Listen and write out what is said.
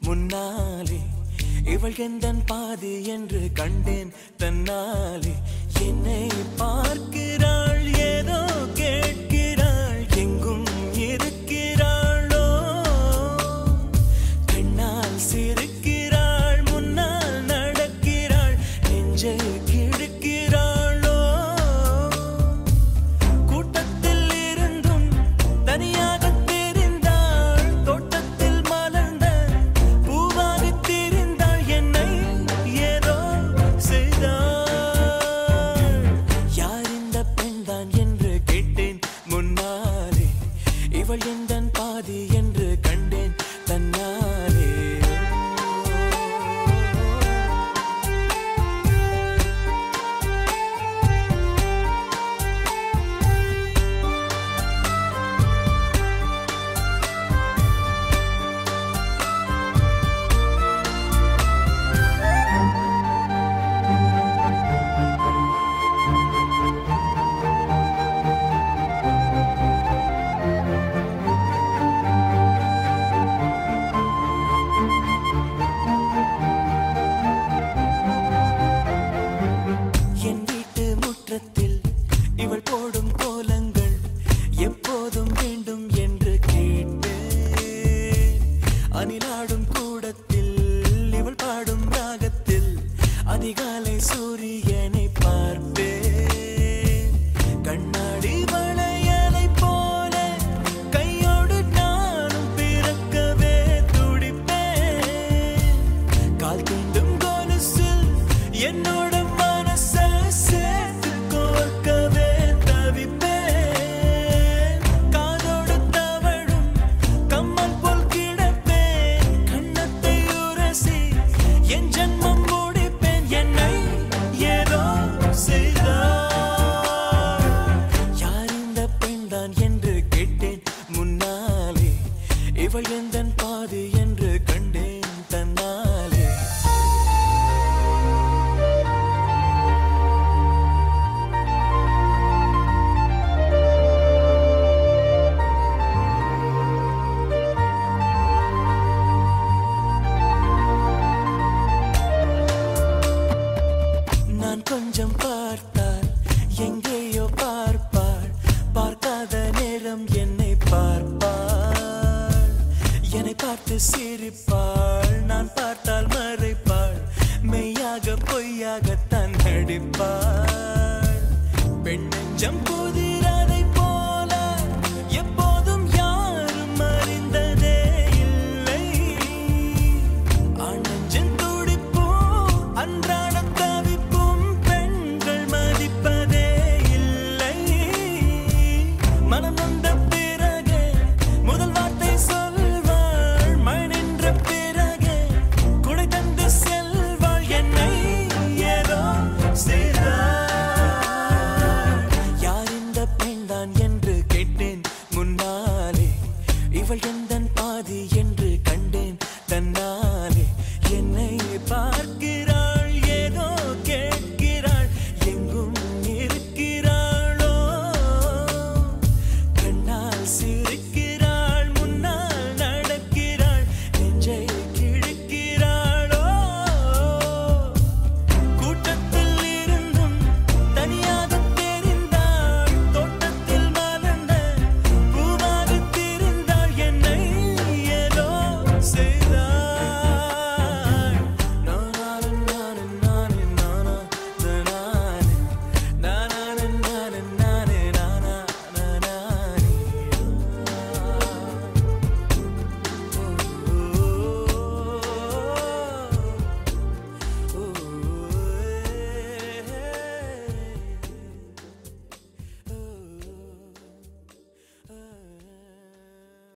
முன்னாலே இவள் எந்தன் பாதி என்று கண்டேன் தன்னாலே என்னை பார்க்கிறாள் ஏதோ கேட்கிறாள் எங்கும் இருக்கிறாளோ கண்ணால் சிரிக்கிறாள் முன்னால் நடக்கிறாள் நெஞ்சை கிழக்கிறாளோ கூட்டத்தில் இருந்தும் தனியாக தெரிந்தாள் தோட்டத்தில் மலர்ந்த பூவாக தெரிந்தாள் என்னை ஏதோ செய்தாள் யார் இந்த பெண்தான் என்று கேட்டேன் முன்னாலே இவள் எந்தன் பாதி என்று கண்டேன் தன்னாலே என் வீட்டு முற்றத்தில் இவள் போடும் கோலங்கள் எப்போதும் வேண்டும் என்று கேட்டேன் அணிலாடும் கூடத்தில் இவள் பாடும் ராகத்தில் அதிகாலை சூரியனை பார்ப்பேன் கண்ணாடி வளையலை போல கையோடு நானும் பிறக்கவே துடிப்பேன் கால் தீண்டும் கொலுசில் என்னோட மனசை சேர்த்து கோர்க்கவே தவிப்பேன் காதோடு தவழும் கம்மல் போல் கிடப்பேன் கண்ணத்தை உரசி என் ஜன்மம் முடிப்பேன் என்னை ஏதோ செய்தாள் யார் இந்த பெண்தான் என்று கேட்டேன் முன்னாலே இவள் எந்தன் பாதி என்று கண்டேன் தன்னாலே நான் கொஞ்சம் பார்த்தால் எங்கேயோ பார்ப்பாள் பார்க்காத நேரம் என்னை பார்ப்பாள் என்னை பார்த்து சிரிப்பாள் நான் பார்த்தால் மறைப்பாள் மெய்யாக பொய்யாகத்தான் நடிப்பாள் பெண் நெஞ்சம்